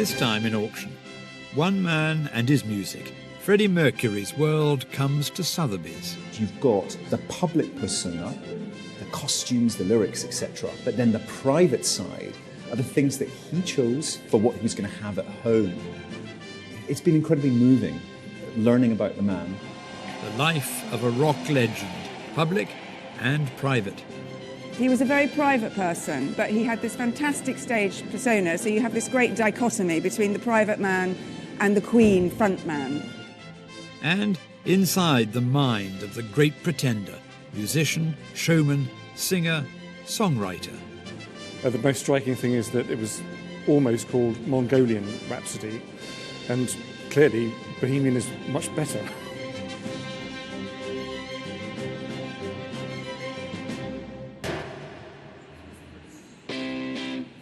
this time in auction. One man and his music. Freddie Mercury's world comes to Sotheby's. You've got the public persona, the costumes, the lyrics, etc. But then the private side are the things that he chose for what he was going to have at home. It's been incredibly moving, learning about the man. The life of a rock legend, public and private. He was a very private person, but he had this fantastic stage persona, so you have this great dichotomy between the private man and the Queen frontman. And inside the mind of the great pretender, musician, showman, singer, songwriter. The most striking thing is that it was almost called Mongolian Rhapsody, and clearly Bohemian is much better.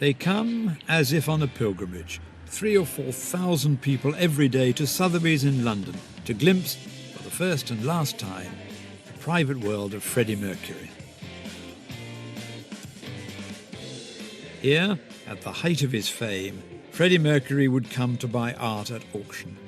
They come as if on a pilgrimage, 3,000 or 4,000 people every day to Sotheby's in London to glimpse, for the first and last time, the private world of Freddie Mercury. Here, at the height of his fame, Freddie Mercury would come to buy art at auction.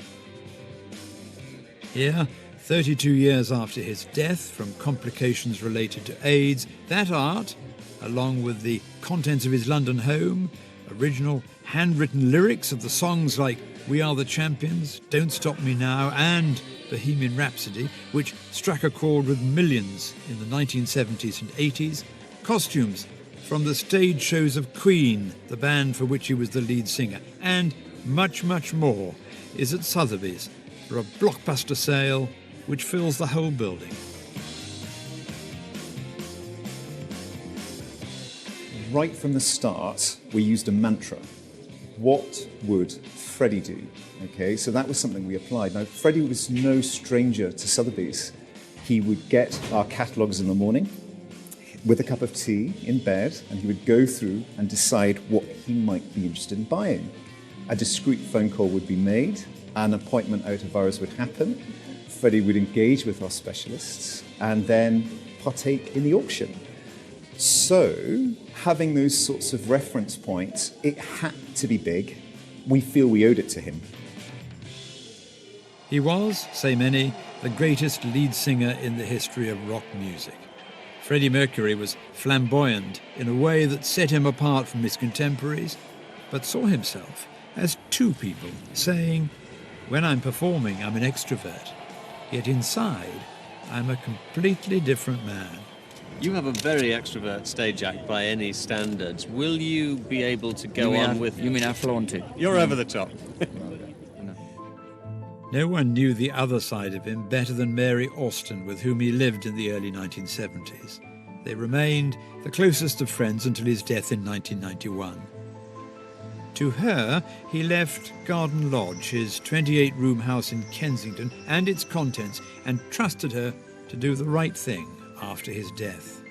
Here, 32 years after his death from complications related to AIDS, that art, along with the contents of his London home, original handwritten lyrics of the songs like We Are the Champions, Don't Stop Me Now and Bohemian Rhapsody, which struck a chord with millions in the 1970s and 80s, costumes from the stage shows of Queen, the band for which he was the lead singer, and much, much more is at Sotheby's for a blockbuster sale which fills the whole building. Right from the start, we used a mantra. What would Freddie do? Okay, so that was something we applied. Now, Freddie was no stranger to Sotheby's. He would get our catalogues in the morning with a cup of tea in bed, and he would go through and decide what he might be interested in buying. A discreet phone call would be made, an appointment out of hours would happen. Freddie would engage with our specialists and then partake in the auction. So, having those sorts of reference points, it had to be big. We feel we owed it to him. He was, say many, the greatest lead singer in the history of rock music. Freddie Mercury was flamboyant in a way that set him apart from his contemporaries, but saw himself as two people, saying, "When I'm performing, I'm an extrovert, yet inside, I'm a completely different man." You have a very extrovert stage act by any standards. Will you be able to go on with... You mean I flaunt it? You're over the top. No one knew the other side of him better than Mary Austin, with whom he lived in the early 1970s. They remained the closest of friends until his death in 1991. To her, he left Garden Lodge, his 28-room house in Kensington, and its contents, and trusted her to do the right thing after his death.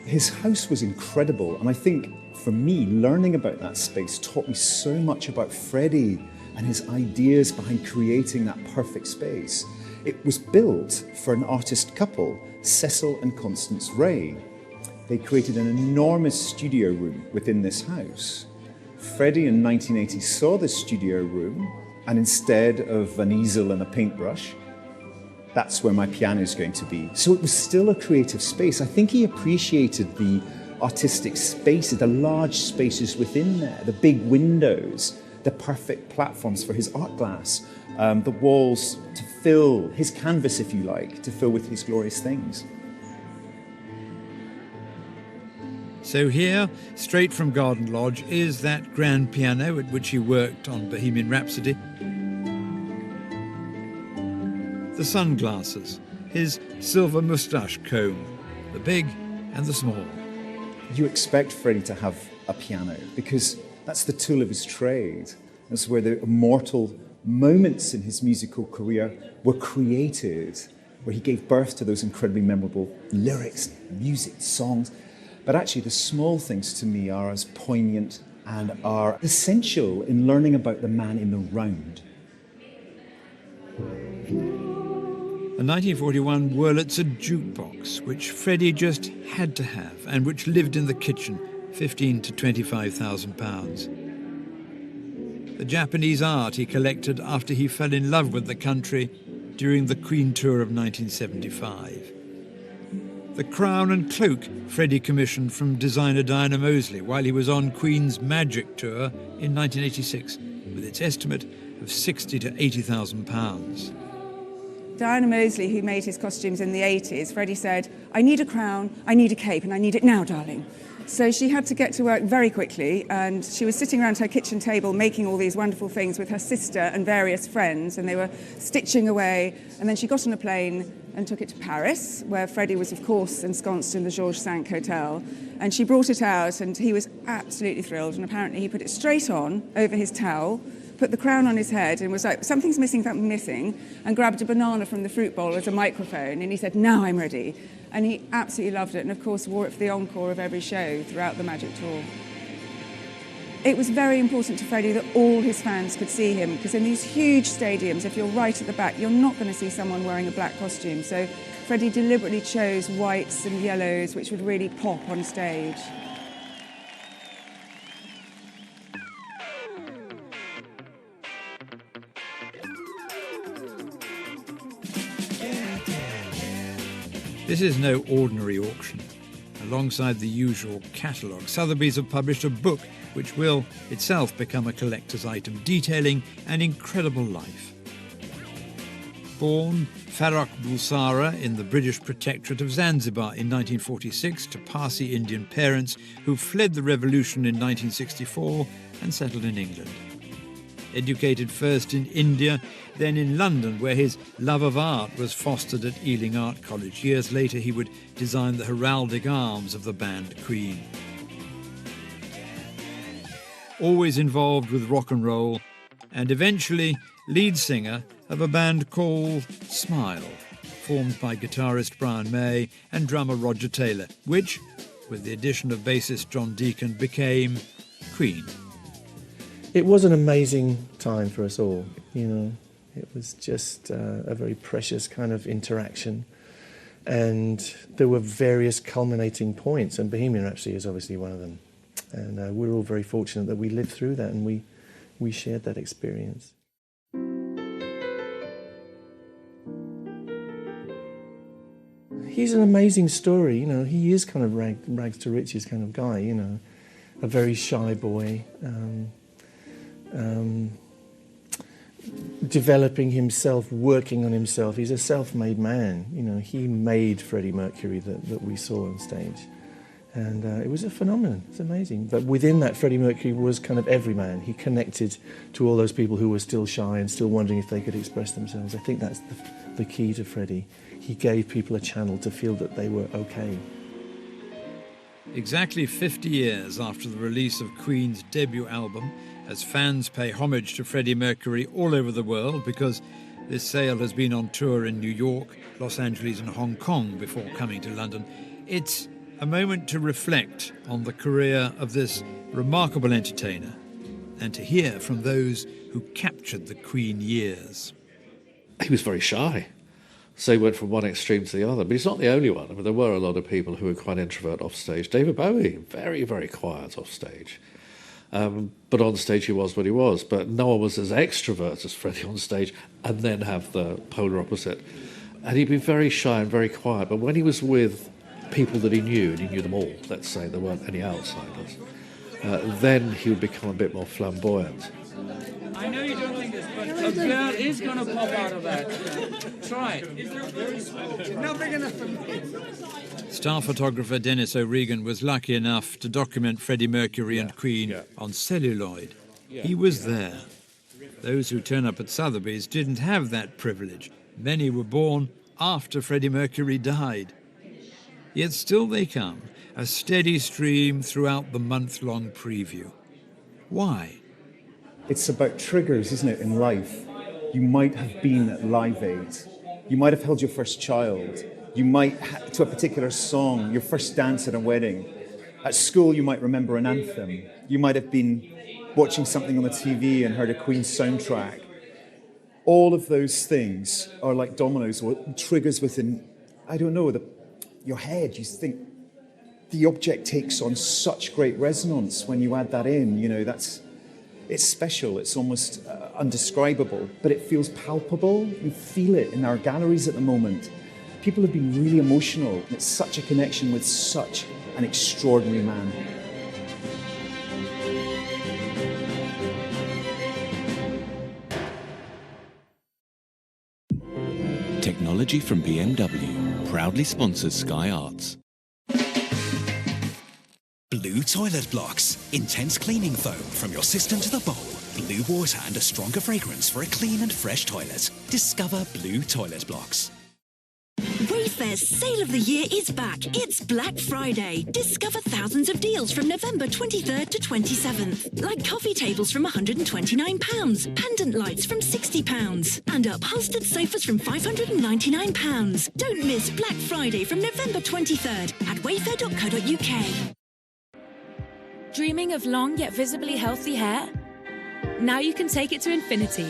His house was incredible, and I think for me, learning about that space taught me so much about Freddie and his ideas behind creating that perfect space. It was built for an artist couple, Cecil and Constance Ray. They created an enormous studio room within this house. Freddie in 1980 saw this studio room, and instead of an easel and a paintbrush, that's where my piano is going to be. So it was still a creative space. I think he appreciated the artistic spaces, the large spaces within there, the big windows, the perfect platforms for his art glass, the walls to fill, his canvas, if you like, to fill with his glorious things. So here, straight from Garden Lodge, is that grand piano at which he worked on Bohemian Rhapsody. The sunglasses, his silver moustache comb, the big and the small. You expect Freddie to have a piano because that's the tool of his trade. That's where the immortal moments in his musical career were created, where he gave birth to those incredibly memorable lyrics, music, songs. But actually the small things to me are as poignant and are essential in learning about the man in the round. A 1941 Wurlitzer jukebox, which Freddie just had to have, and which lived in the kitchen, £15,000 to £25,000. the Japanese art he collected after he fell in love with the country during the Queen Tour of 1975. The crown and cloak Freddie commissioned from designer Diana Moseley while he was on Queen's Magic Tour in 1986, with its estimate of £60,000 to £80,000. Diana Moseley, who made his costumes in the 80s, Freddie said, "I need a crown, I need a cape, and I need it now, darling." So she had to get to work very quickly, and she was sitting around her kitchen table making all these wonderful things with her sister and various friends, and they were stitching away. And then she got on a plane and took it to Paris, where Freddie was, of course, ensconced in the Georges V Hotel. And she brought it out, and he was absolutely thrilled. And apparently he put it straight on over his towel, put the crown on his head, and was like, "Something's missing, something's missing," and grabbed a banana from the fruit bowl as a microphone. And he said, "Now I'm ready." And he absolutely loved it, and of course wore it for the encore of every show throughout the Magic Tour. It was very important to Freddie that all his fans could see him, because in these huge stadiums, if you're right at the back, you're not going to see someone wearing a black costume. So Freddie deliberately chose whites and yellows, which would really pop on stage. This is no ordinary auction. Alongside the usual catalogue, Sotheby's have published a book which will itself become a collector's item, detailing an incredible life. Born Farrokh Bulsara in the British Protectorate of Zanzibar in 1946 to Parsi Indian parents who fled the revolution in 1964 and settled in England. Educated first in India, then in London, where his love of art was fostered at Ealing Art College. Years later, he would design the heraldic arms of the band Queen. Always involved with rock and roll, and eventually lead singer of a band called Smile, formed by guitarist Brian May and drummer Roger Taylor, which, with the addition of bassist John Deacon, became Queen. It was an amazing time for us all, you know. It was just a very precious kind of interaction. And there were various culminating points, and Bohemian Rhapsody is obviously one of them. And we're all very fortunate that we lived through that and we shared that experience. He's an amazing story, you know. He is kind of rags to riches kind of guy, you know. A very shy boy. Developing himself, working on himself. He's a self-made man. You know, he made Freddie Mercury that we saw on stage. And it was a phenomenon. It's amazing. But within that, Freddie Mercury was kind of every man. He connected to all those people who were still shy and still wondering if they could express themselves. I think that's the key to Freddie. He gave people a channel to feel that they were okay. Exactly 50 years after the release of Queen's debut album, as fans pay homage to Freddie Mercury all over the world, because this sale has been on tour in New York, Los Angeles and Hong Kong before coming to London, it's a moment to reflect on the career of this remarkable entertainer and to hear from those who captured the Queen years. He was very shy. So he went from one extreme to the other. But he's not the only one. I mean, there were a lot of people who were quite introvert off stage. David Bowie, very, very quiet off stage. But on stage he was what he was. But no one was as extrovert as Freddie on stage, and then have the polar opposite. And he'd be very shy and very quiet. But when he was with people that he knew, and he knew them all, let's say, there weren't any outsiders, then he would become a bit more flamboyant. I know you don't think this, but a girl is going to pop out of that. Try it. Not big enough for me. Star photographer Dennis O'Regan was lucky enough to document Freddie Mercury and Queen on celluloid. He was there. Those who turn up at Sotheby's didn't have that privilege. Many were born after Freddie Mercury died. Yet still they come, a steady stream throughout the month-long preview. Why? It's about triggers, isn't it, in life? You might have been at Live Aid. You might have held your first child. You might, to a particular song, your first dance at a wedding. At school, you might remember an anthem. You might have been watching something on the TV and heard a Queen soundtrack. All of those things are like dominoes or triggers within, I don't know, your head. You think the object takes on such great resonance when you add that in. You know, It's special, it's almost undescribable, but it feels palpable. We feel it in our galleries at the moment. People have been really emotional. It's such a connection with such an extraordinary man. Technology from BMW proudly sponsors Sky Arts. Blue toilet blocks. Intense cleaning foam from your system to the bowl. Blue water and a stronger fragrance for a clean and fresh toilet. Discover Blue toilet blocks. Wayfair's sale of the year is back. It's Black Friday. Discover thousands of deals from November 23rd to 27th. Like coffee tables from £129, pendant lights from £60, and upholstered sofas from £599. Don't miss Black Friday from November 23rd at wayfair.co.uk. Dreaming of long yet visibly healthy hair? Now you can take it to infinity.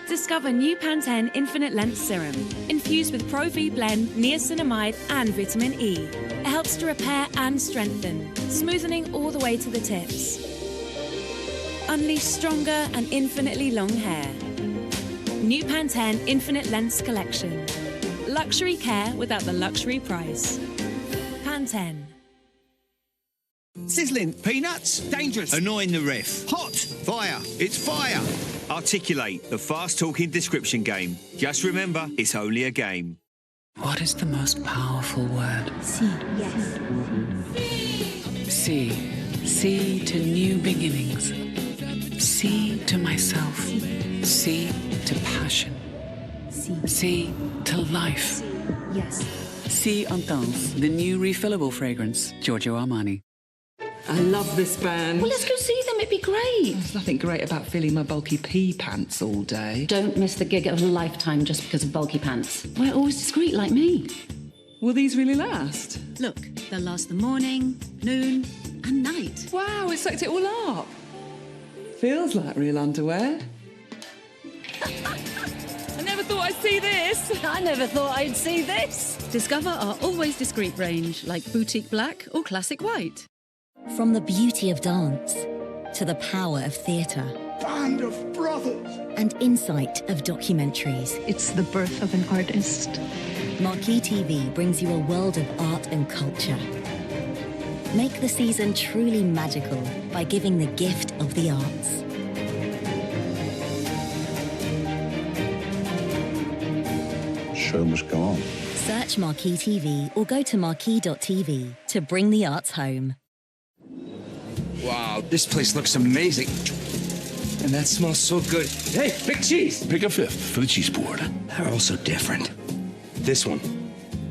Discover new Pantene Infinite Length Serum, infused with Pro V Blend, niacinamide and vitamin E. It helps to repair and strengthen, smoothing all the way to the tips. Unleash stronger and infinitely long hair. New Pantene Infinite Lengths Collection. Luxury care without the luxury price. Pantene. Sizzling, peanuts, dangerous, annoying the ref, hot, fire, it's fire. Articulate, the fast-talking description game. Just remember, it's only a game. What is the most powerful word? See. Yes. See. See to new beginnings. See to myself. See to passion. See to life. Yes. See Intense, the new refillable fragrance, Giorgio Armani. I love this band. Well, let's go see them. It'd be great. There's nothing great about feeling my bulky pea pants all day. Don't miss the gig of a lifetime just because of bulky pants. We're always discreet like me. Will these really last? Look, they'll last the morning, noon and night. Wow, it sucked it all up. Feels like real underwear. I never thought I'd see this. I never thought I'd see this. Discover our always discreet range, like boutique black or classic white. From the beauty of dance to the power of theatre. Band of brothers. And insight of documentaries. It's the birth of an artist. Marquee TV brings you a world of art and culture. Make the season truly magical by giving the gift of the arts. Show must go on. Search Marquee TV or go to marquee.tv to bring the arts home. Wow, this place looks amazing. And that smells so good. Hey, big cheese! Pick a fifth for the cheese board. They're all so different. This one.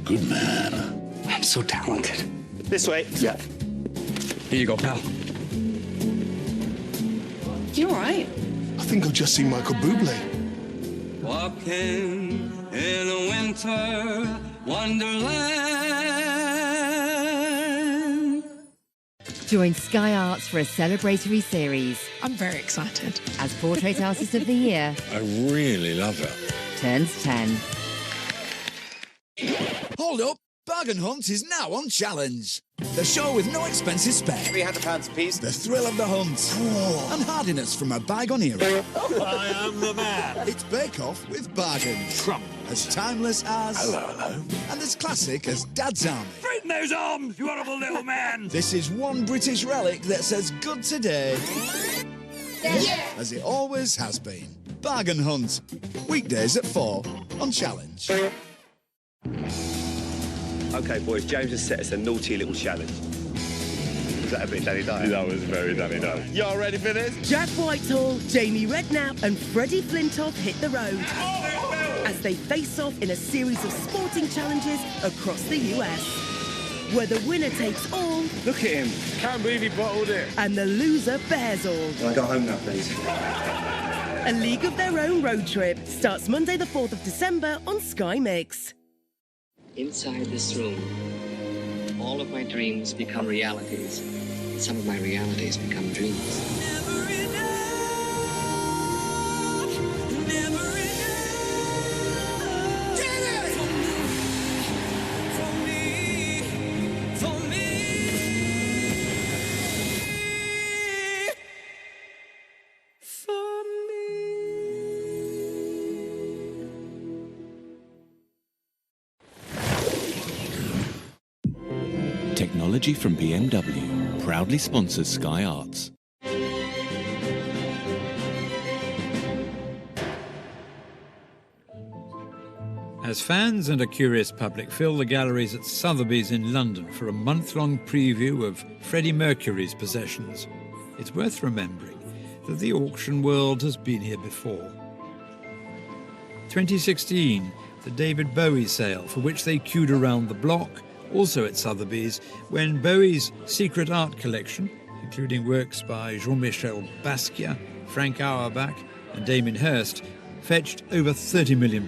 Good man. I'm so talented. This way. Yeah. Here you go, pal. You all right? I think I've just seen Michael Bublé. Walking in a winter wonderland. Join Sky Arts for a celebratory series. I'm very excited. As Portrait Artist of the Year I really love it. turns 10. Hold up! Bargain Hunt is now on Challenge. The show with no expenses spared. £300 a piece. The thrill of the hunt. And hardiness from a bygone era. I am the man. It's Bake Off with bargains. Trump. As timeless as... Hello. And as classic as Dad's Army. Straighten those arms, you horrible little man. This is one British relic that's as good today as it always has been. Bargain Hunt. Weekdays at 4 on Challenge. OK, boys, James has set us a naughty little challenge. Was that a bit Danny Dyer? That was very Danny Dyer. Y'all ready for this? Jack Whitehall, Jamie Redknapp and Freddie Flintoff hit the road as they face off in a series of sporting challenges across the US, where the winner takes all. Look at him. Can't believe he bottled it. And the loser bears all. Can I go home now, please? A League of Their Own road trip starts Monday the 4th of December on Sky Mix. Inside this room, all of my dreams become realities. Some of my realities become dreams. Technology from BMW proudly sponsors Sky Arts. As fans and a curious public fill the galleries at Sotheby's in London for a month-long preview of Freddie Mercury's possessions, it's worth remembering that the auction world has been here before. 2016, the David Bowie sale, for which they queued around the block, also at Sotheby's, when Bowie's secret art collection, including works by Jean-Michel Basquiat, Frank Auerbach and Damien Hirst, fetched over £30 million.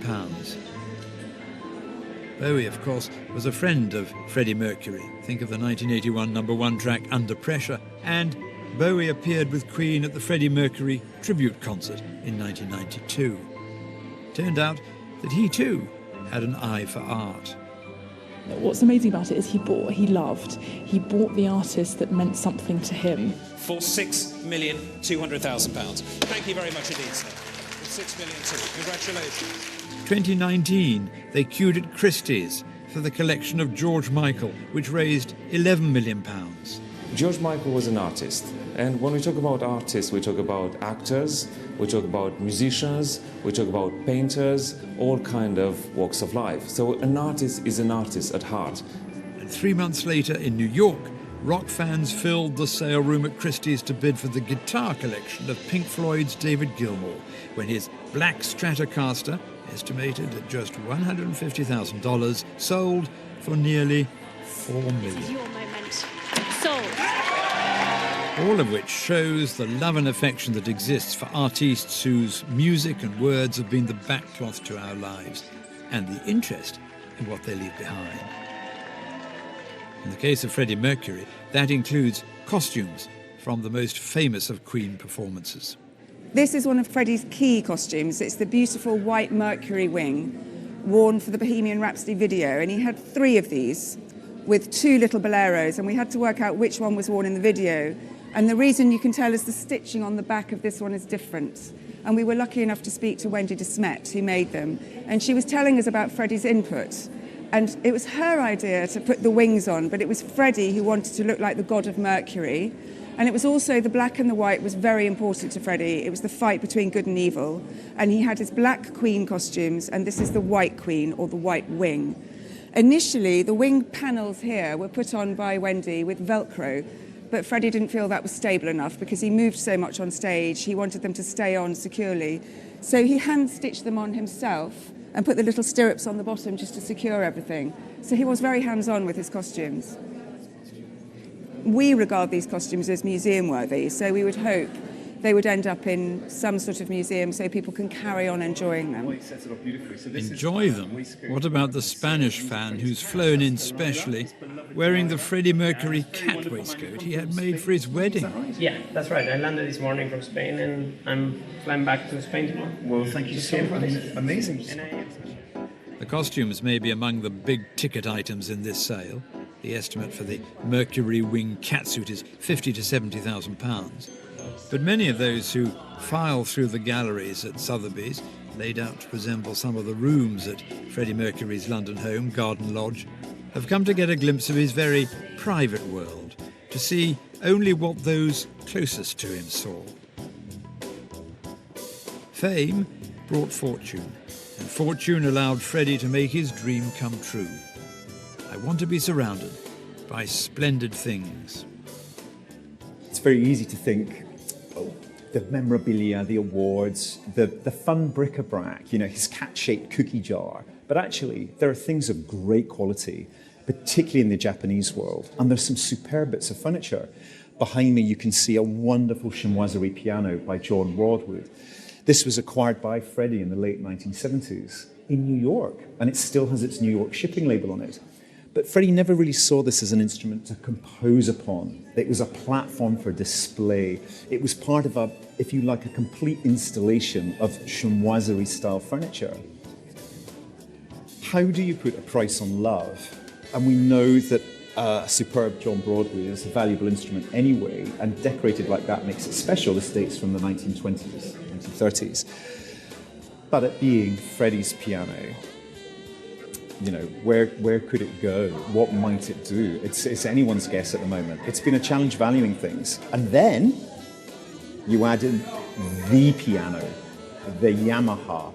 Bowie, of course, was a friend of Freddie Mercury. Think of the 1981 #1 track Under Pressure, and Bowie appeared with Queen at the Freddie Mercury tribute concert in 1992. Turned out that he too had an eye for art. What's amazing about it is he bought the artist that meant something to him. For £6,200,000. Thank you very much indeed, sir. For £6 million too. Congratulations. 2019, they queued at Christie's for the collection of George Michael, which raised £11 million. George Michael was an artist, and when we talk about artists, we talk about actors, we talk about musicians, we talk about painters, all kind of walks of life. So an artist is an artist at heart. And 3 months later in New York, rock fans filled the sale room at Christie's to bid for the guitar collection of Pink Floyd's David Gilmour, when his Black Stratocaster, estimated at just $150,000, sold for nearly $4 million. This is your moment. Sold. All of which shows the love and affection that exists for artists whose music and words have been the backcloth to our lives, and the interest in what they leave behind. In the case of Freddie Mercury, that includes costumes from the most famous of Queen performances. This is one of Freddie's key costumes. It's the beautiful white Mercury wing worn for the Bohemian Rhapsody video, and he had 3 of these with 2 little boleros, and we had to work out which one was worn in the video. And the reason you can tell is the stitching on the back of this one is different. And we were lucky enough to speak to Wendy de Smet, who made them, and she was telling us about Freddie's input. And it was her idea to put the wings on, but it was Freddie who wanted to look like the god of Mercury. And it was also the black and the white was very important to Freddie. It was the fight between good and evil. And he had his black Queen costumes, and this is the white Queen, or the white wing. Initially, the wing panels here were put on by Wendy with Velcro, but Freddie didn't feel that was stable enough because he moved so much on stage. He wanted them to stay on securely. So he hand-stitched them on himself and put the little stirrups on the bottom just to secure everything. So he was very hands-on with his costumes. We regard these costumes as museum-worthy, so we would hope they would end up in some sort of museum so people can carry on enjoying them. Enjoy them? What about the Spanish fan who's flown in specially wearing the Freddie Mercury cat waistcoat he had made for his wedding? Yeah, that's right. I landed this morning from Spain and I'm flying back to Spain tomorrow. Well, thank you so much. Amazing. The costumes may be among the big-ticket items in this sale. The estimate for the Mercury wing catsuit is £50,000 to £70,000. But many of those who file through the galleries at Sotheby's, laid out to resemble some of the rooms at Freddie Mercury's London home, Garden Lodge, have come to get a glimpse of his very private world, to see only what those closest to him saw. Fame brought fortune, and fortune allowed Freddie to make his dream come true. I want to be surrounded by splendid things. It's very easy to think, oh, the memorabilia, the awards, the fun bric-a-brac, his cat-shaped cookie jar. But actually, there are things of great quality, particularly in the Japanese world. And there's some superb bits of furniture. Behind me, you can see a wonderful chinoiserie piano by John Rodwood. This was acquired by Freddie in the late 1970s in New York, and it still has its New York shipping label on it. But Freddie never really saw this as an instrument to compose upon. It was a platform for display. It was part of a complete installation of chinoiserie-style furniture. How do you put a price on love? And we know that a superb John Broadway is a valuable instrument anyway, and decorated like that makes it special. This dates from the 1920s, 1930s. But it being Freddie's piano, You know, where could it go? What might it do? It's anyone's guess at the moment. It's been a challenge valuing things. And then you add in the piano, the Yamaha,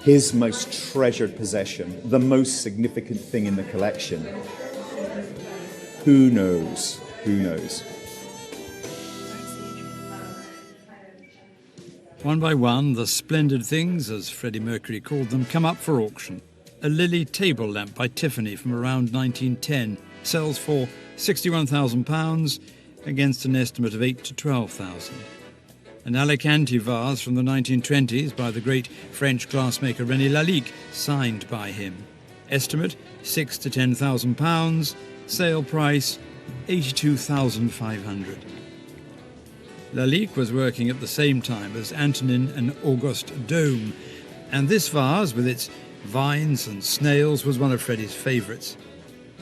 his most treasured possession, the most significant thing in the collection. Who knows? Who knows? One by one, the splendid things, as Freddie Mercury called them, come up for auction. A Lily table lamp by Tiffany from around 1910 sells for £61,000 against an estimate of £8,000 to £12,000. An Alicante vase from the 1920s by the great French glassmaker René Lalique, signed by him. Estimate £6,000 to £10,000, sale price £82,500. Lalique was working at the same time as Antonin and Auguste Dôme, and this vase, with its vines and snails, was one of Freddie's favourites.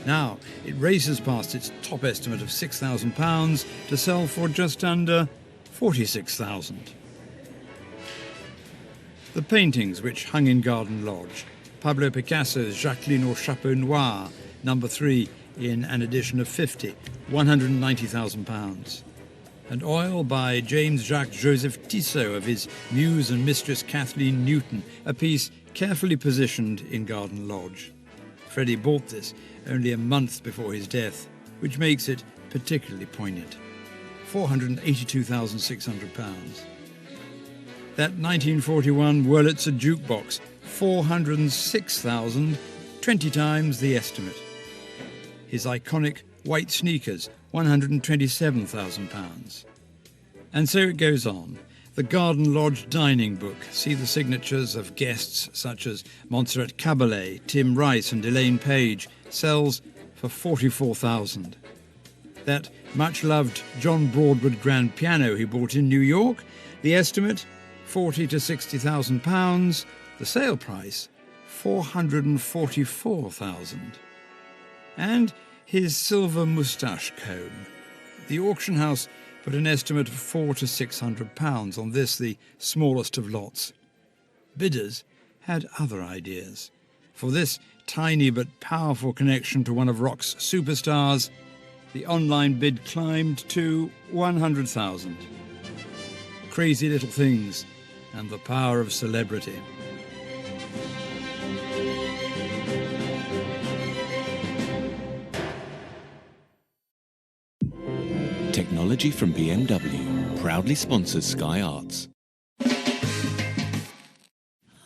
Now it races past its top estimate of £6,000 to sell for just under £46,000. The paintings which hung in Garden Lodge. Pablo Picasso's Jacqueline au Chapeau Noir, number 3, in an edition of 50, £190,000. And oil by James Jacques Joseph Tissot of his Muse and Mistress Kathleen Newton, a piece carefully positioned in Garden Lodge. Freddie bought this only a month before his death, which makes it particularly poignant. £482,600. That 1941 Wurlitzer jukebox, £406,000, 20 times the estimate. His iconic white sneakers, £127,000. And so it goes on. The Garden Lodge dining book, see the signatures of guests such as Montserrat Caballé, Tim Rice and Elaine Page, sells for £44,000. That much-loved John Broadwood grand piano he bought in New York, the estimate £40,000 to £60,000, the sale price £444,000. And his silver moustache comb. The auction house put an estimate of £400 to £600 on this, the smallest of lots. Bidders had other ideas. For this tiny but powerful connection to one of rock's superstars, the online bid climbed to £100,000. Crazy little things and the power of celebrity. Technology from BMW proudly sponsors Sky Arts.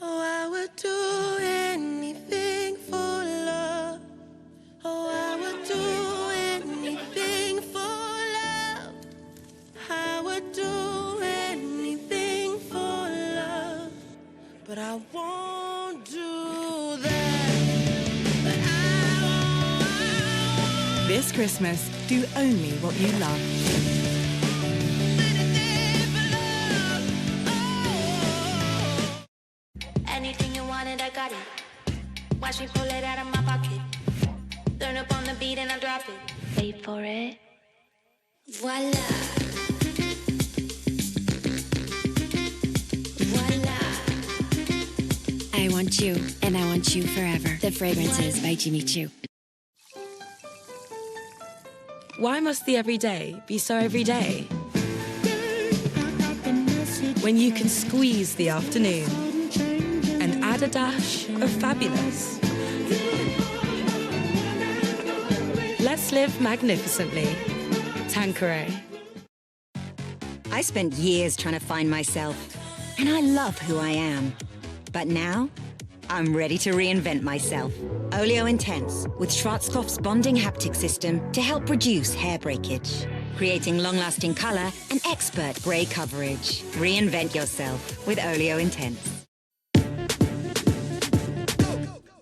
I would do anything for love. Oh, I would do anything for love. I would do anything for love. But I won't do that. This Christmas, do only what you love. Anything you wanted, I got it. Watch me pull it out of my pocket. Turn up on the beat and I drop it. Wait for it. Voila. Voila. I want you, and I want you forever. The Fragrances by Jimmy Choo. Why must the everyday be so everyday? When you can squeeze the afternoon and add a dash of fabulous. Let's live magnificently. Tanqueray. I spent years trying to find myself, and I love who I am. But now, I'm ready to reinvent myself. Oleo Intense with Schwarzkopf's bonding haptic system to help reduce hair breakage, creating long-lasting color and expert gray coverage. Reinvent yourself with Oleo Intense.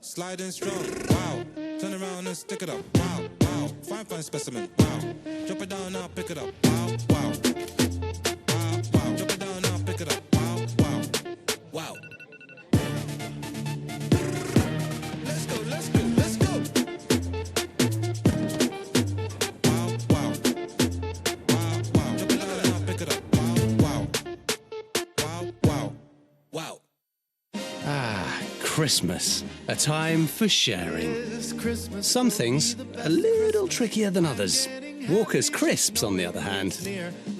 Slide in strong, wow. Turn around and stick it up, wow, wow. Fine specimen, wow. Drop it down now, pick it up, wow, wow. Wow, wow. Drop it down now, pick it up, wow, wow. Wow. Let's go, let's go, let's go. Wow, wow. Wow, wow. Drop it down now, pick it up, wow, wow. Wow, wow. Wow. Ah, Christmas. A time for sharing. Some things a little trickier than others. Walker's Crisps, on the other hand,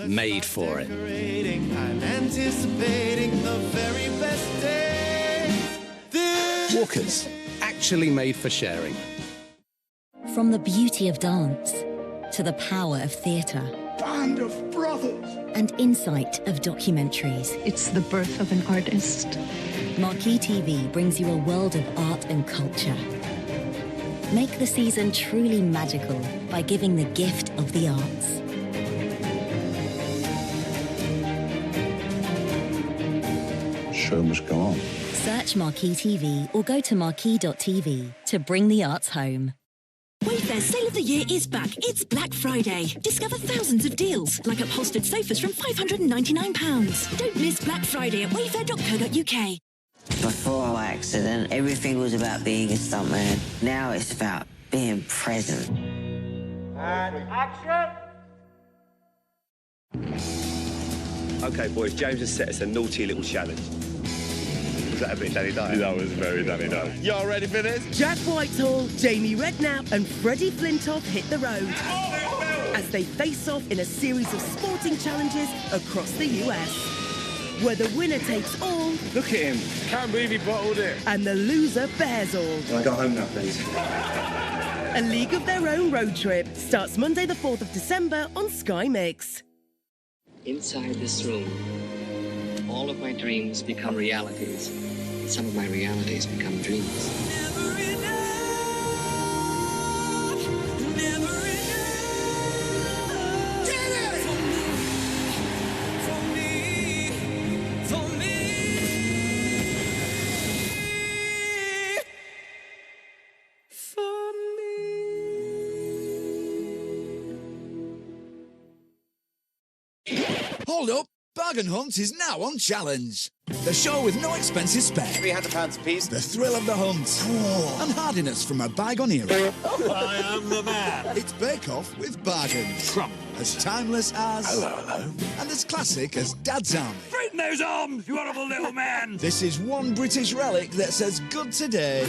made for it. I'm anticipating the very best day. Walker's, actually made for sharing. From the beauty of dance to the power of theatre. Band of brothers. And insight of documentaries. It's the birth of an artist. Marquee TV brings you a world of art and culture. Make the season truly magical by giving the gift of the arts. Show must go on. Search Marquee TV or go to marquee.tv to bring the arts home. Wayfair's sale of the year is back. It's Black Friday. Discover thousands of deals, like upholstered sofas from £599. Don't miss Black Friday at wayfair.co.uk. Before our accident, everything was about being a stuntman. Now it's about being present. And action! OK, boys, James has set us a naughty little challenge. Was that a bit Danny Dyer? That was very Danny Dyer. Y'all ready for this? Jack Whitehall, Jamie Redknapp and Freddie Flintoff hit the road as they face off in a series of sporting challenges across the US, where the winner takes all. Look at him. Can't believe he bottled it. And the loser bears all. Can I go home now, please? A League of Their Own road trip starts Monday the 4th of December on Sky Mix. Inside this room, all of my dreams become realities, and some of my realities become dreams. Hold up! Bargain Hunt is now on Challenge. The show with no expenses spared. £300 a piece. The thrill of the hunt. And hardiness from a bygone era. I am the man. It's Bake Off with bargains. Trump. As timeless as... Hello. And as classic as Dad's Army. Straighten those arms, you horrible little man. This is one British relic that's as good today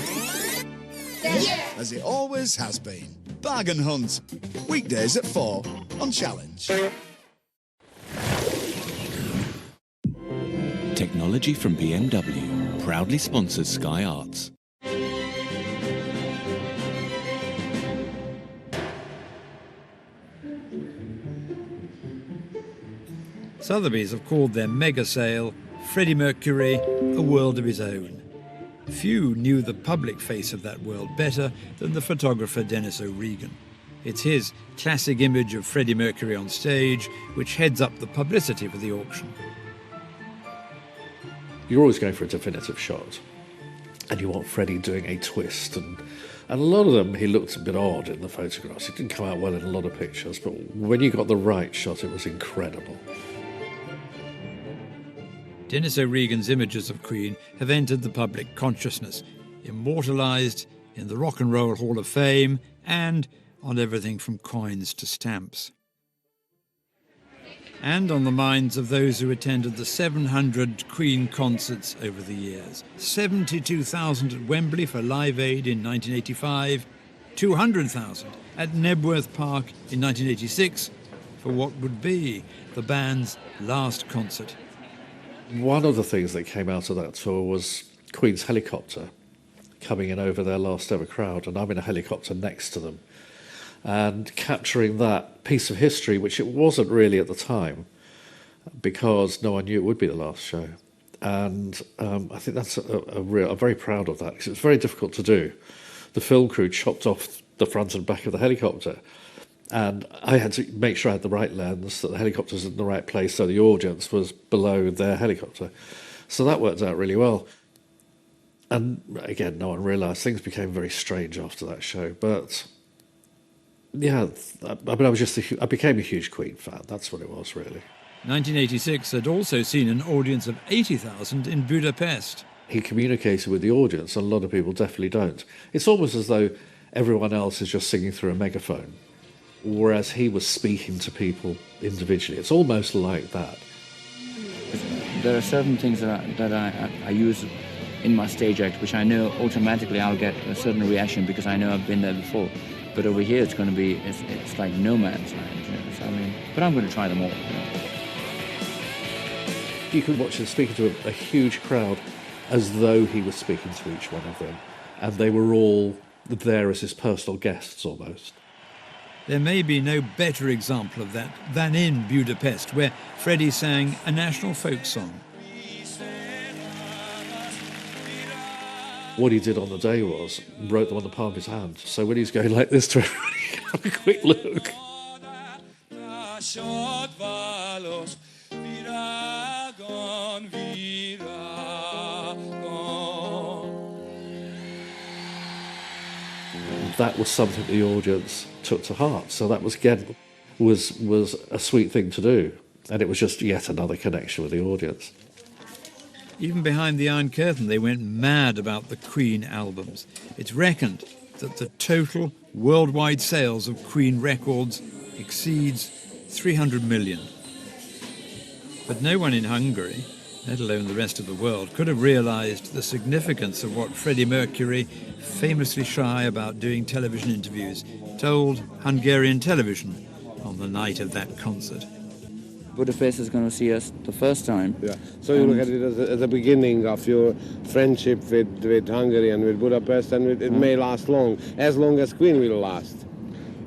as it always has been. Bargain Hunt. Weekdays at 4 on Challenge. Technology from BMW proudly sponsors Sky Arts. Sotheby's have called their mega sale Freddie Mercury a world of his own. Few knew the public face of that world better than the photographer Dennis O'Regan. It's his classic image of Freddie Mercury on stage which heads up the publicity for the auction. You're always going for a definitive shot, and you want Freddie doing a twist, and a lot of them he looked a bit odd in the photographs. It didn't come out well in a lot of pictures, but when you got the right shot, it was incredible. Dennis O'Regan's images of Queen have entered the public consciousness, immortalised in the Rock and Roll Hall of Fame and on everything from coins to stamps. And on the minds of those who attended the 700 Queen concerts over the years. 72,000 at Wembley for Live Aid in 1985, 200,000 at Nebworth Park in 1986 for what would be the band's last concert. One of the things that came out of that tour was Queen's helicopter coming in over their last ever crowd, and I'm in a helicopter next to them. And capturing that piece of history, which it wasn't really at the time, because no one knew it would be the last show. And I think that's I'm very proud of that, because it's very difficult to do. The film crew chopped off the front and back of the helicopter, and I had to make sure I had the right lens, that the helicopter was in the right place, so the audience was below their helicopter. So that worked out really well. And again, no one realised. Things became very strange after that show, but... yeah, I mean, I became a huge Queen fan. That's what it was, really. 1986 had also seen an audience of 80,000 in Budapest. He communicated with the audience, and a lot of people definitely don't. It's almost as though everyone else is just singing through a megaphone, whereas he was speaking to people individually. It's almost like that. There are certain things that I use in my stage act, which I know automatically I'll get a certain reaction because I know I've been there before. But over here, it's going to be, it's like no man's land. You know? So, I mean, but I'm going to try them all. You know? You could watch him speaking to a huge crowd as though he was speaking to each one of them. And they were all there as his personal guests almost. There may be no better example of that than in Budapest, where Freddie sang a national folk song. What he did on the day was wrote them on the palm of his hand. So when he's going like this to everybody, have a quick look. That was something the audience took to heart. So that was, again, was a sweet thing to do. And it was just yet another connection with the audience. Even behind the Iron Curtain, they went mad about the Queen albums. It's reckoned that the total worldwide sales of Queen records exceeds 300 million. But no one in Hungary, let alone the rest of the world, could have realised the significance of what Freddie Mercury, famously shy about doing television interviews, told Hungarian television on the night of that concert. Budapest is going to see us the first time. Yeah. So you look at it as the beginning of your friendship with Hungary and with Budapest, and it may last long as Queen will last.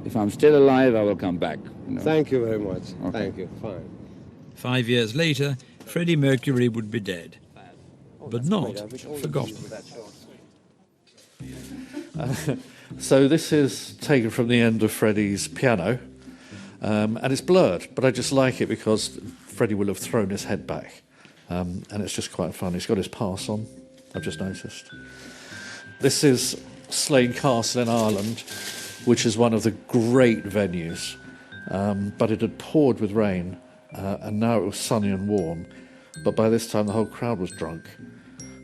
If I'm still alive, I will come back. You know. Thank you very much. Okay. Thank you. Fine. 5 years later, Freddie Mercury would be dead, but not forgotten. So this is taken from the end of Freddie's piano. And it's blurred, but I just like it because Freddie will have thrown his head back. And it's just quite fun. He's got his pass on, I've just noticed. This is Slane Castle in Ireland, which is one of the great venues. But it had poured with rain, and now it was sunny and warm. But by this time, the whole crowd was drunk.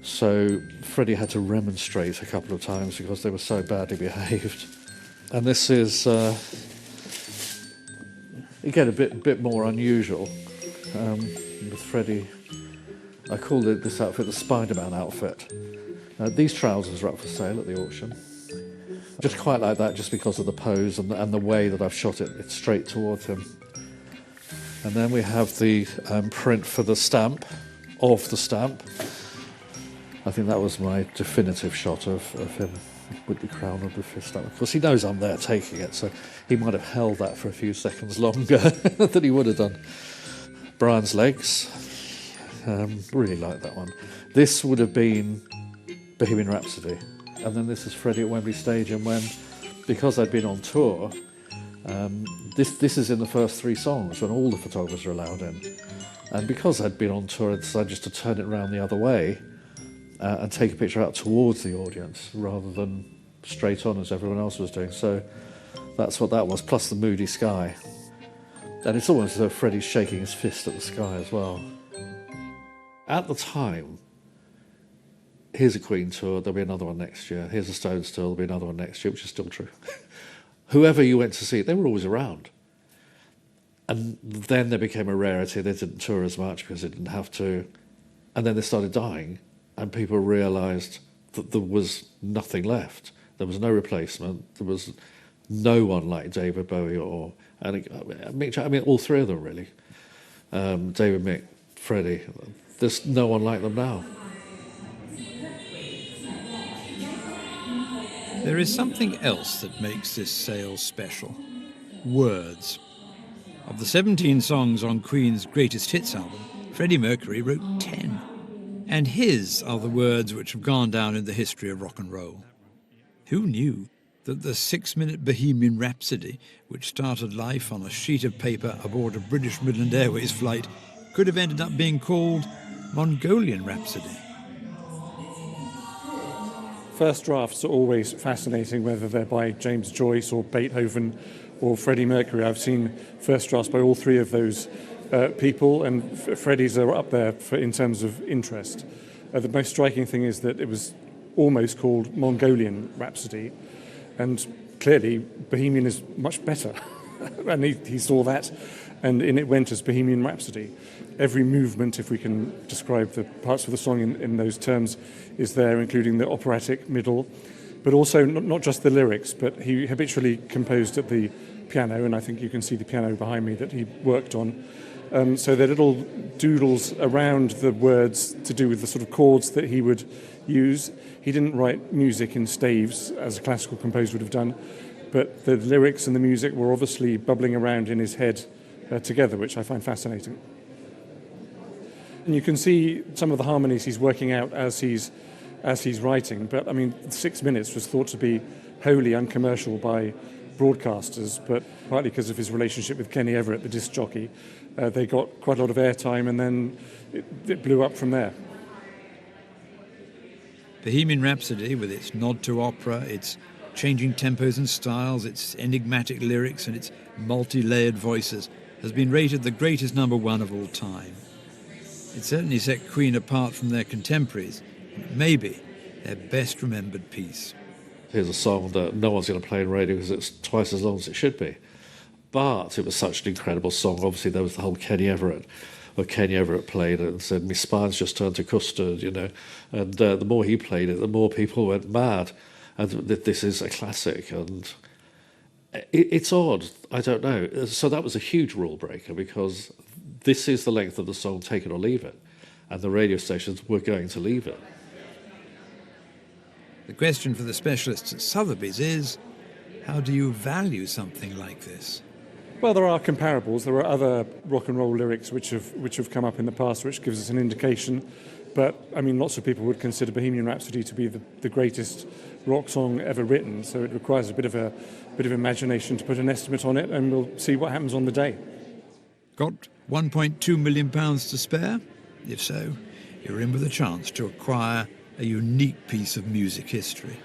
So Freddie had to remonstrate a couple of times because they were so badly behaved. And this is... again, a bit more unusual with Freddie. I call this outfit the Spider-Man outfit. These trousers are up for sale at the auction. Just quite like that, just because of the pose and the way that I've shot it. It's straight towards him. And then we have the print for the stamp, of the stamp. I think that was my definitive shot of him with the crown of the fist up. Of course, he knows I'm there taking it, so he might have held that for a few seconds longer than he would have done. Brian's legs. Really like that one. This would have been Bohemian Rhapsody. And then this is Freddie at Wembley Stadium when, because I'd been on tour, this is in the first 3 songs when all the photographers are allowed in. And because I'd been on tour, I decided just to turn it around the other way and take a picture out towards the audience rather than straight on as everyone else was doing. So that's what that was, plus the moody sky. And it's almost as though Freddie's shaking his fist at the sky as well. At the time, here's a Queen tour, there'll be another one next year. Here's a Stones tour, there'll be another one next year, which is still true. Whoever you went to see, they were always around. And then they became a rarity. They didn't tour as much because they didn't have to. And then they started dying. And people realised that there was nothing left. There was no replacement. There was no one like David Bowie or Mick. I mean, all 3 of them really. David, Mick, Freddie. There's no one like them now. There is something else that makes this sale special. Words. Of the 17 songs on Queen's Greatest Hits album, Freddie Mercury wrote 10. And his are the words which have gone down in the history of rock and roll. Who knew that the 6-minute Bohemian Rhapsody, which started life on a sheet of paper aboard a British Midland Airways flight, could have ended up being called Mongolian Rhapsody? First drafts are always fascinating, whether they're by James Joyce or Beethoven or Freddie Mercury. I've seen first drafts by all 3 of those people, and Freddie's are up there in terms of interest. The most striking thing is that it was almost called Mongolian Rhapsody, and clearly Bohemian is much better. and he saw that, and in it went as Bohemian Rhapsody. Every movement, if we can describe the parts of the song in those terms, is there, including the operatic middle, but also not just the lyrics, but he habitually composed at the piano, and I think you can see the piano behind me that he worked on. So they're little doodles around the words to do with the sort of chords that he would use. He didn't write music in staves, as a classical composer would have done, but the lyrics and the music were obviously bubbling around in his head together, which I find fascinating. And you can see some of the harmonies he's working out as he's writing, but I mean, 6 minutes was thought to be wholly uncommercial by broadcasters, but partly because of his relationship with Kenny Everett, the disc jockey, they got quite a lot of airtime, and then it blew up from there. Bohemian Rhapsody, with its nod to opera, its changing tempos and styles, its enigmatic lyrics and its multi-layered voices, has been rated the greatest #1 of all time. It certainly set Queen apart from their contemporaries, and it may be their best remembered piece. Here's a song that no one's going to play on radio because it's twice as long as it should be. But it was such an incredible song. Obviously, there was the whole Kenny Everett, where Kenny Everett played it and said, "My spine's just turned to custard," you know. And the more he played it, the more people went mad. And this is a classic, and it's odd. I don't know. So that was a huge rule breaker, because this is the length of the song, take it or leave it. And the radio stations were going to leave it. The question for the specialists at Sotheby's is, how do you value something like this? Well, there are comparables. There are other rock and roll lyrics which have come up in the past, which gives us an indication. But, I mean, lots of people would consider Bohemian Rhapsody to be the greatest rock song ever written, so it requires a bit of imagination to put an estimate on it, and we'll see what happens on the day. Got £1.2 million to spare? If so, you're in with a chance to acquire a unique piece of music history.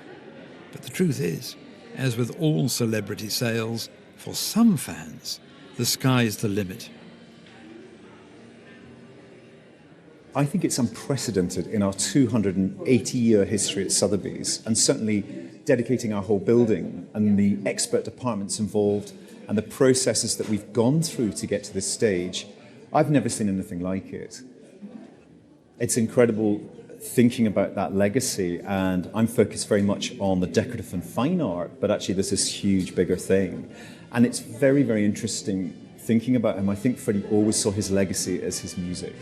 But the truth is, as with all celebrity sales, for some fans, the sky's the limit. I think it's unprecedented in our 280-year history at Sotheby's, and certainly dedicating our whole building and the expert departments involved and the processes that we've gone through to get to this stage. I've never seen anything like it. It's incredible thinking about that legacy, and I'm focused very much on the decorative and fine art, but actually there's this huge, bigger thing. And it's very, very interesting thinking about him. I think Freddie always saw his legacy as his music.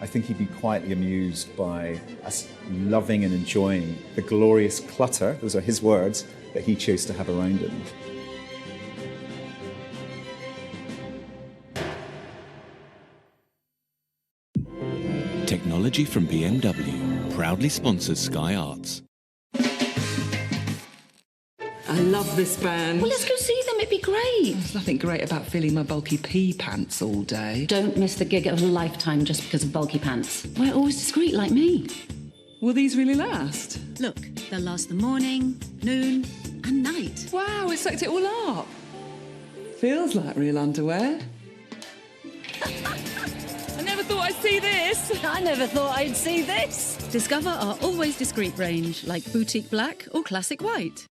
I think he'd be quietly amused by us loving and enjoying the glorious clutter, those are his words, that he chose to have around him. Technology from BMW proudly sponsors Sky Arts. I love this band. Well, let's go see them. It'd be great. There's nothing great about feeling my bulky pea pants all day. Don't miss the gig of a lifetime just because of bulky pants. We're always discreet like me. Will these really last? Look, they'll last the morning, noon, and night. Wow, it sucked it all up. Feels like real underwear. I never thought I'd see this. I never thought I'd see this. Discover our always discreet range, like boutique black or classic white.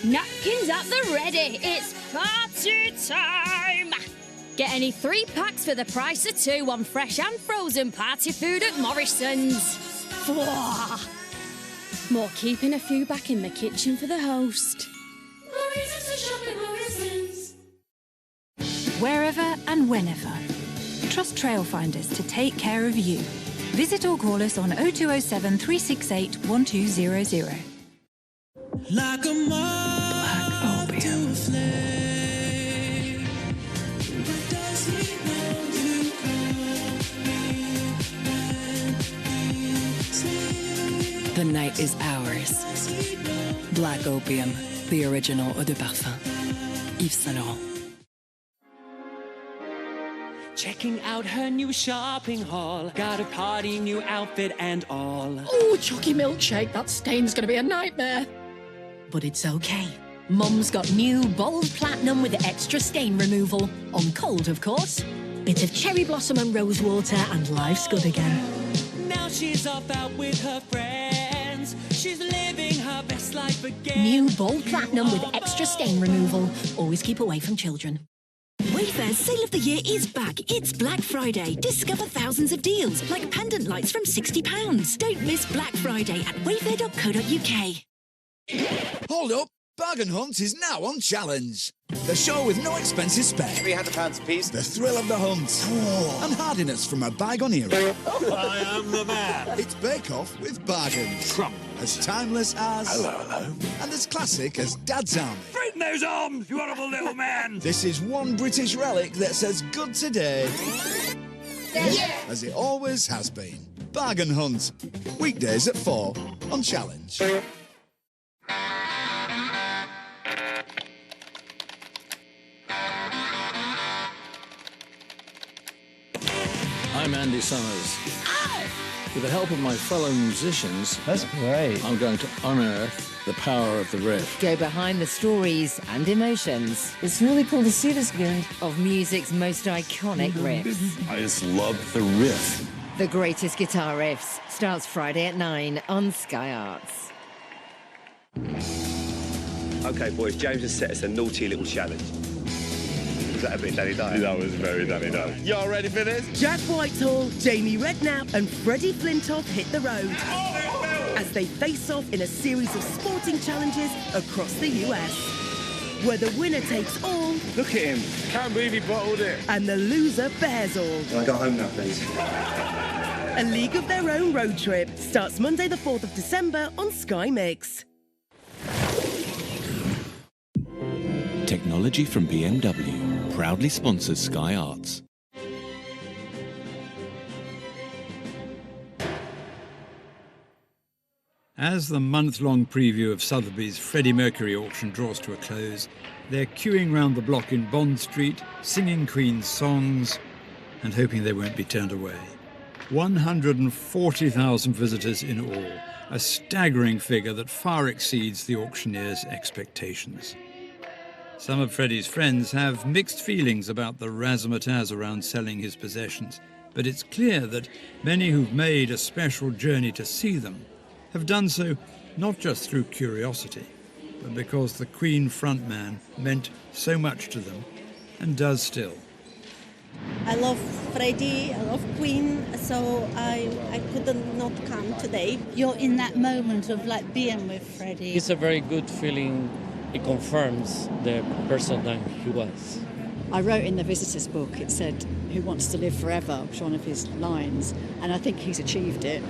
Napkins at the ready. It's party time. Get any 3 packs for the price of 2 on fresh and frozen party food at Morrison's. Whoa. More keeping a few back in the kitchen for the host. Morrison's to shop at Morrison's. Wherever and whenever. Trust Trailfinders to take care of you. Visit or call us on 0207 368 1200. Like a moth to a flame. Does he know you call me when The night is ours. Black Opium, the original eau de parfum. Yves Saint Laurent. Checking out her new shopping haul. Got a party new outfit and all. Oh, chalky milkshake. That stain's going to be a nightmare. But it's okay. Mum's got new Bold Platinum with extra stain removal. On cold, of course. Bit of cherry blossom and rose water, and life's good again. Now she's off out with her friends. She's living her best life again. New Bold Platinum with extra extra stain removal. Always keep away from children. Wayfair's sale of the year is back. It's Black Friday. Discover thousands of deals, like pendant lights from £60. Don't miss Black Friday at wayfair.co.uk. Hold up! Bargain Hunt is now on Challenge. The show with no expenses spared. £300 a piece. The thrill of the hunt. And hardiness from a bygone era. I am the man. It's Bake Off with bargains. As timeless as... Hello. And as classic as Dad's Army. Straighten those arms, you horrible little man. This is one British relic that says good today. As it always has been. Bargain Hunt. Weekdays at 4 on Challenge. I'm Andy Summers. With the help of my fellow musicians, that's great. I'm going to unearth the power of the riff. Go behind the stories and emotions. It's really cool to see this again. Of music's most iconic riffs. I just love the riff. The greatest guitar riffs starts Friday at 9 on Sky Arts. OK, boys, James has set us a naughty little challenge. Was that a bit Danny Dyer? That was very Danny Dyer. Y'all ready for this? Jack Whitehall, Jamie Redknapp and Freddie Flintoff hit the road as they face off in a series of sporting challenges across the US, where the winner takes all. Look at him. Can't believe he bottled it. And the loser bears all. Can I go home now, please? A League of Their Own road trip starts Monday the 4th of December on Sky Mix. Technology from BMW proudly sponsors Sky Arts. As the month-long preview of Sotheby's Freddie Mercury auction draws to a close, they're queuing round the block in Bond Street, singing Queen's songs and hoping they won't be turned away. 140,000 visitors in all, a staggering figure that far exceeds the auctioneer's expectations. Some of Freddie's friends have mixed feelings about the razzmatazz around selling his possessions, but it's clear that many who've made a special journey to see them have done so not just through curiosity, but because the Queen frontman meant so much to them and does still. I love Freddie, I love Queen, so I couldn't not come today. You're in that moment of like being with Freddie. It's a very good feeling. It confirms the person that he was. I wrote in the visitor's book, it said, "Who wants to live forever?" which was one of his lines, and I think he's achieved it.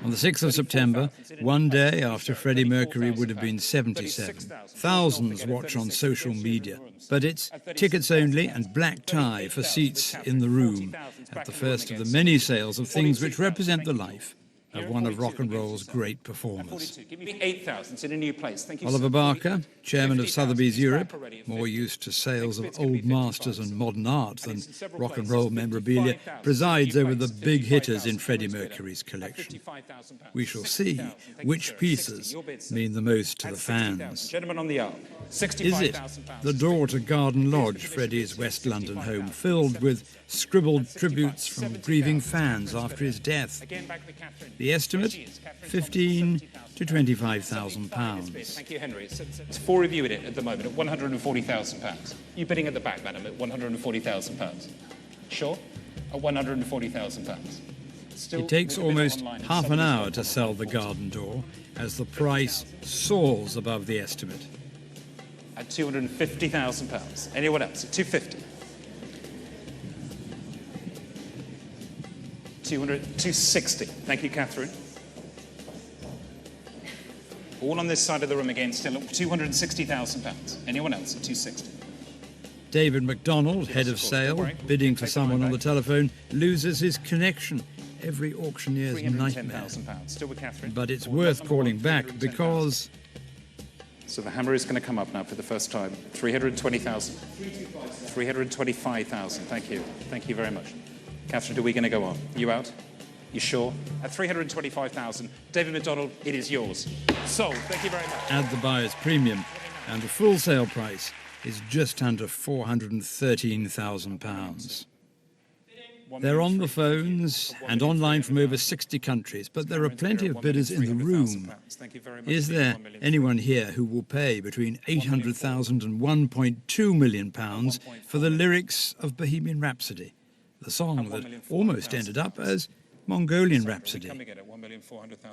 On the 6th of September, one day after Freddie Mercury would have been 77, thousands watch on social media. But it's tickets only and black tie for seats in the room at the first of the many sales of things which represent the life of one of rock and roll's great performers. Give me 8,000 in a new place. Thank you. Oliver Barker, chairman of Sotheby's Europe, more used to sales of old masters and modern art than rock and roll memorabilia, presides over the big hitters in Freddie Mercury's collection. We shall see which pieces mean the most to the fans. Gentlemen on the arm. Is it the door to Garden Lodge, Freddie's West London home, filled with scribbled tributes from grieving fans after his death? The estimate, £15,000 to £25,000. Thank you, Henry. It's four of you in it at the moment at £140,000. You bidding at the back, madam, at £140,000. Sure? At £140,000. It takes almost half an hour to sell the garden door as the price soars above the estimate. At £250,000. Anyone else? At 250. 260. Thank you, Catherine. All on this side of the room again, still at £260,000. Anyone else at 260? David MacDonald, head of sale, bidding for someone on the telephone, loses his connection. Every auctioneer's nightmare. Still with Catherine. But it's worth calling back because... So the hammer is going to come up now for the first time. 320,000. 325,000. Thank you. Thank you very much. Catherine, are we going to go on? You out? You sure? At 325,000, David MacDonald, it is yours. Sold. Thank you very much. Add the buyer's premium, and the full sale price is just under £413,000. They're on the phones and online from over 60 countries, but there are plenty of bidders in the room. Is there anyone here who will pay between £800,000 and £1.2 million for the lyrics of Bohemian Rhapsody, the song that almost ended up as Mongolian Rhapsody?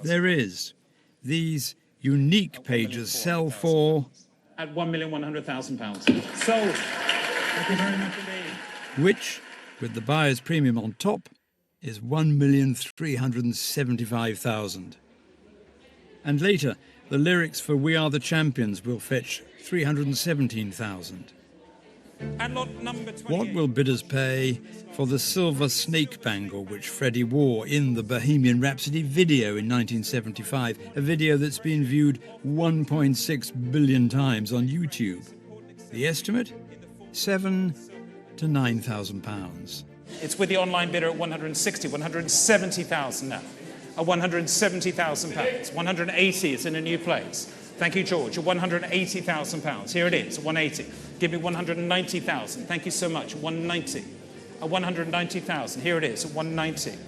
There is. These unique pages sell for... At £1,100,000. Sold. Thank you very much indeed. Which, with the buyer's premium on top, is £1,375,000. And later, the lyrics for We Are the Champions will fetch £317,000. And lot number 28. What will bidders pay for the silver snake bangle which Freddie wore in the Bohemian Rhapsody video in 1975, a video that's been viewed 1.6 billion times on YouTube? The estimate? £7,000 to £9,000. It's with the online bidder at 170,000 now. At £170,000. 180 is in a new place. Thank you, George. At £180,000. Here it is, 180. Give me 190,000. Thank you so much. 190. At 190,000. Here it is, at 190.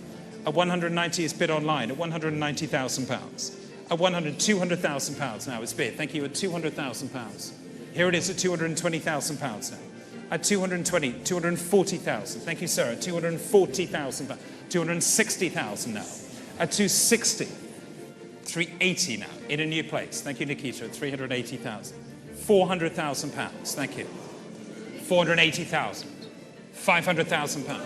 At 190 is bid online. At £190,000. At £200,000 now is bid. Thank you. At £200,000. Here it is at £220,000 now. At 220, 240,000. Thank you, sir. At 240,000. 260,000 now. At 260. 380 now, in a new place. Thank you, Nikita, at 380,000. £400,000, thank you. 480,000. £500,000. At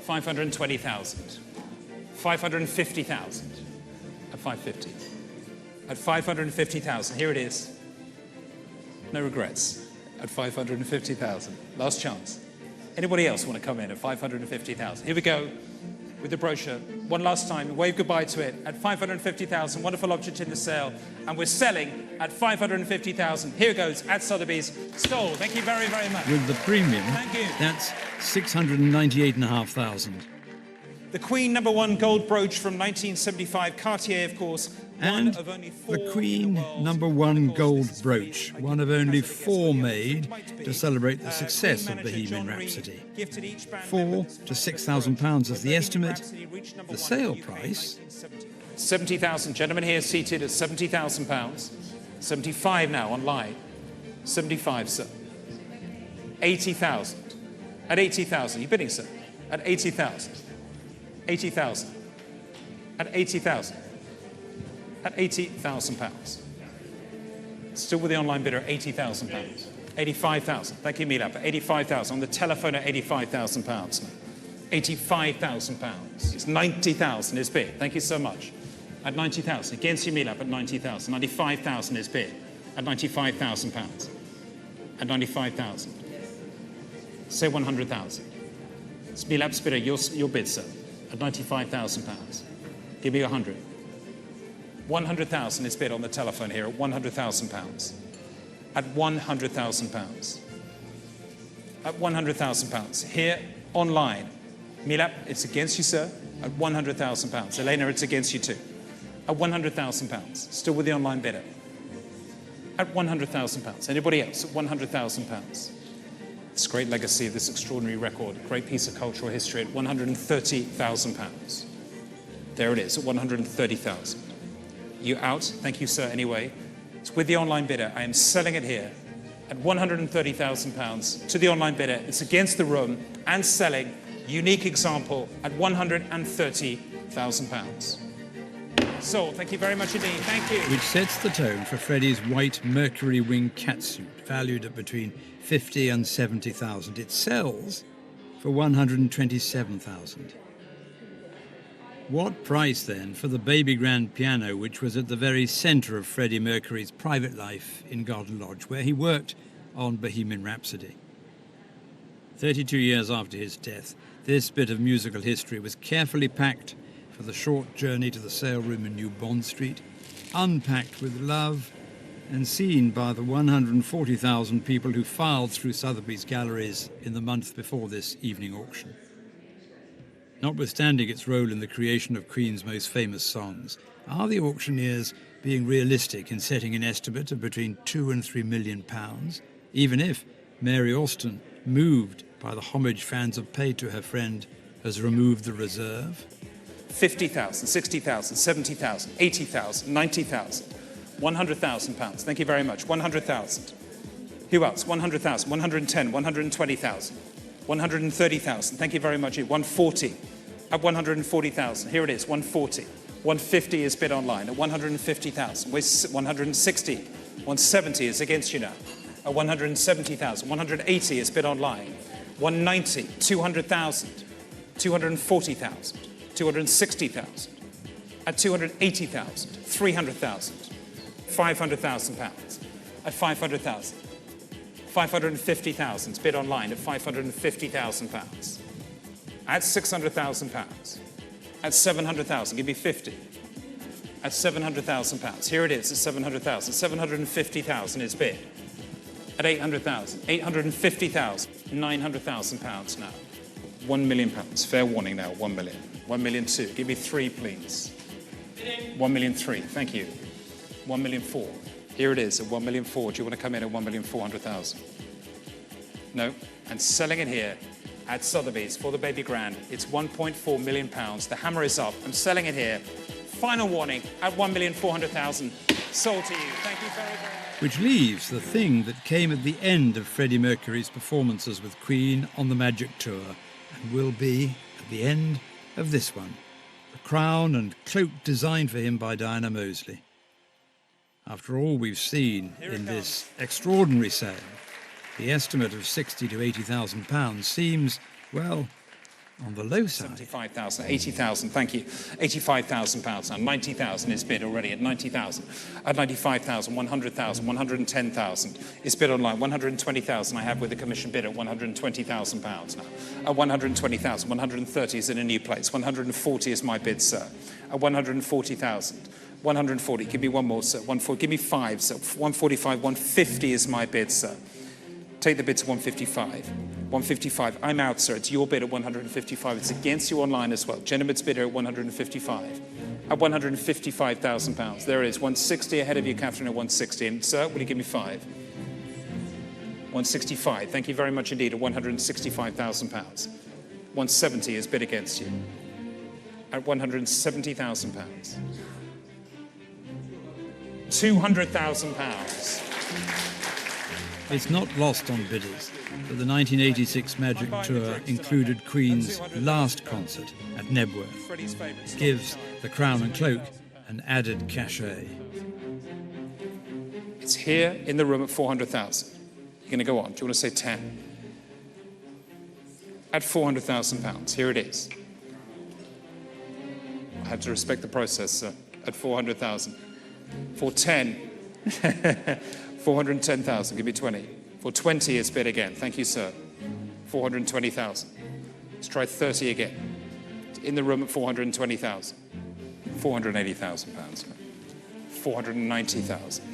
520,000. 550,000. At 550. At 550,000, here it is. No regrets. At 550,000. Last chance. Anybody else want to come in at 550,000? Here we go with the brochure. One last time. Wave goodbye to it. At 550,000. Wonderful object in the sale. And we're selling at 550,000. Here it goes at Sotheby's. Sold. Thank you very, very much. With the premium, thank you. That's $698,500. The Queen #1 gold brooch from 1975. Cartier, of course. And the Queen #1 gold brooch, one of only 4 made to celebrate the success of Bohemian Rhapsody. £4,000 to £6,000 is the estimate. The sale price? 70,000. Gentlemen here seated at £70,000. 75 now online. 75, sir. 80,000. At 80,000. You bidding, sir? At 80,000. 80,000. At 80,000. At £80,000. Still with the online bidder, £80,000. 85,000. Thank you, Milap. 85,000. On the telephone at £85,000. £85,000. It's 90,000 is bid. Thank you so much. At 90,000. Against you, Milap, at 90,000. 95,000 is bid. At £95,000. At 95,000. Say 100,000. It's Milap's bidder. Your bid, sir. At £95,000. Give me 100. 100,000 is bid on the telephone here at £100,000. At £100,000. At £100,000. Here online. Milap, it's against you, sir. At £100,000. Elena, it's against you too. At £100,000. Still with the online bidder. At £100,000. Anybody else? At £100,000. This great legacy of this extraordinary record, great piece of cultural history at £130,000. There it is, at £130,000. You out? Thank you, sir, anyway. It's with the online bidder. I am selling it here at £130,000 to the online bidder. It's against the room and selling. Unique example at £130,000. Sold. Thank you very much indeed. Thank you. Which sets the tone for Freddie's white Mercury wing catsuit, valued at between $50,000 and $70,000. It sells for $127,000. What price, then, for the baby grand piano, which was at the very centre of Freddie Mercury's private life in Garden Lodge, where he worked on Bohemian Rhapsody? 32 years after his death, this bit of musical history was carefully packed for the short journey to the sale room in New Bond Street, unpacked with love and seen by the 140,000 people who filed through Sotheby's galleries in the month before this evening auction. Notwithstanding its role in the creation of Queen's most famous songs, are the auctioneers being realistic in setting an estimate of between £2 and £3 million, even if Mary Austin, moved by the homage fans have paid to her friend, has removed the reserve? 50,000, 60,000, 70,000, 80,000, 90,000, 100,000 pounds. Thank you very much. 100,000. Who else? 100,000, 110, 120,000, 130,000. Thank you very much. 140 at 140,000. Here it is, 140. 150 is bid online at 150,000. 160, 170 is against you now. At 170,000. 180 is bid online. 190, 200,000, 240,000, 260,000. At 280,000, 300,000, 500,000 pounds. At 500,000. 550,000 bid online at 550,000 pounds. At 600,000 pounds. At 700,000, give me 50. At 700,000 pounds. Here it is at 700,000. 750,000 is bid. At 800,000. 850,000. 900,000 pounds now. £1 million. Fair warning now. 1 million. 1 million two. Give me 3, please. 1 million 3. Thank you. 1 million 4. Here it is at 1 million 4. Do you want to come in at 1,400,000? No. And selling it here at Sotheby's for the baby grand, it's £1.4 million. The hammer is up. I'm selling it here. Final warning at 1,400,000. Sold to you. Thank you very, very much. Which leaves the thing that came at the end of Freddie Mercury's performances with Queen on the Magic Tour, and will be at the end of this one. The crown and cloak designed for him by Diana Moseley. After all we've seen in this extraordinary sale, the estimate of £60,000 to £80,000 seems, well, on the low side. 75,000, 80,000, thank you. 85,000 pounds now. 90,000 is bid already at 90,000. At 95,000, 100,000, 110,000 is bid online. 120,000 I have with the commission bid at 120,000 pounds now. At 120,000, 130 is in a new place. 140 is my bid, sir. At 140,000. 140, give me one more, sir. 140, give me 5, sir. 145, 150 is my bid, sir. Take the bid to 155. 155, I'm out, sir. It's your bid at 155. It's against you online as well. Gentleman's bidder at 155. At 155,000 pounds. There it is. 160 ahead of you, Catherine, at 160. And, sir, will you give me 5? 165. Thank you very much indeed, at 165,000 pounds. 170 is bid against you. At 170,000 pounds. £200,000. It's not lost on bidders that the 1986 Magic Tour included Queen's last concert at Nebworth. It gives the crown and cloak an added cachet. It's here in the room at 400,000. You're going to go on. Do you want to say 10? At 400,000 pounds. Here it is. I have to respect the process, sir. At 400,000. For 10, 410,000, give me 20. For 20, it's bid again. Thank you, sir. 420,000. Let's try 30 again. In the room at 420,000. 480,000 pounds. 490,000.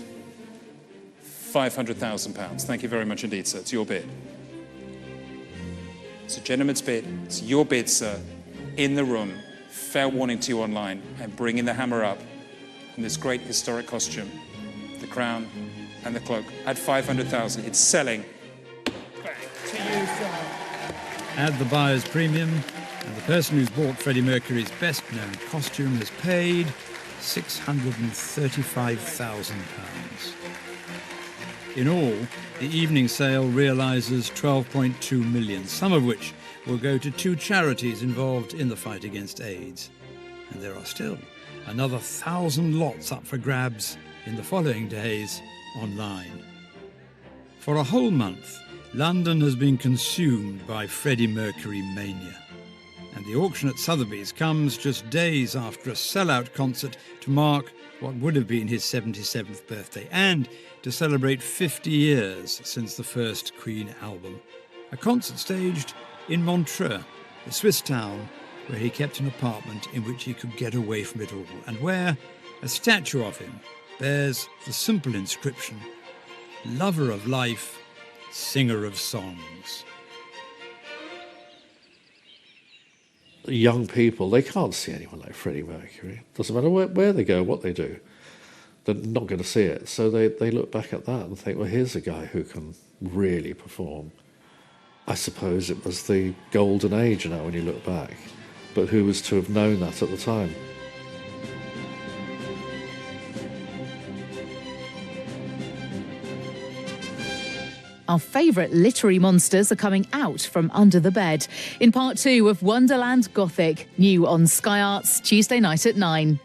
500,000 pounds. Thank you very much indeed, sir. It's your bid. It's a gentleman's bid. It's your bid, sir. In the room. Fair warning to you online. And bringing the hammer up. In this great historic costume, the crown and the cloak at 500,000. It's selling. Back to you, sir. Add the buyer's premium, and the person who's bought Freddie Mercury's best-known costume has paid £635,000. In all, the evening sale realises £12.2 million, some of which will go to 2 charities involved in the fight against AIDS. And there are still another 1,000 lots up for grabs in the following days online. For a whole month, London has been consumed by Freddie Mercury mania. And the auction at Sotheby's comes just days after a sellout concert to mark what would have been his 77th birthday and to celebrate 50 years since the first Queen album. A concert staged in Montreux, the Swiss town where he kept an apartment in which he could get away from it all, and where a statue of him bears the simple inscription, "Lover of life, singer of songs." young people, they can't see anyone like Freddie Mercury. Doesn't matter where they go, what they do. They're not going to see it. So they look back at that and think, well, here's a guy who can really perform. I suppose it was the golden age now when you look back. But who was to have known that at the time? Our favourite literary monsters are coming out from under the bed in part 2 of Wonderland Gothic, new on Sky Arts Tuesday night at 9.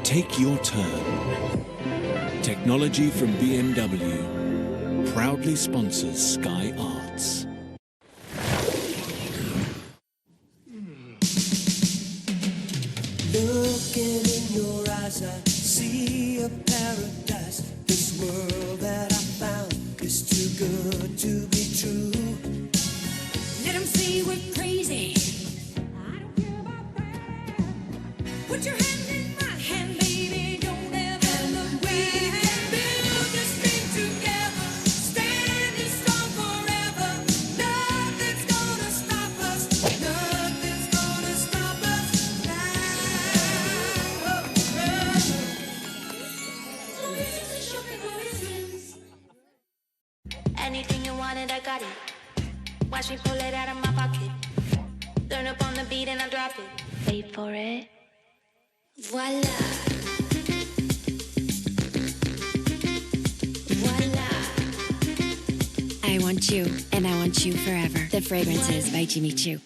Take your turn. Technology from BMW proudly sponsors Sky Arts. Looking in your eyes, I see a paradise. This world that I found is too good to be true. Let them say we're crazy. I don't care about that. Put your hand in my hand, baby. Don't ever look back. We can build this dream together. Standing strong forever. Nothing's gonna stop us. Nothing's gonna stop us now. Anything you wanted, I got it. Watch me pull it out of my pocket. Turn up on the beat and I drop it. Wait for it. Voila. Voila. I want you, and I want you forever. The Fragrances by Jimmy Choo.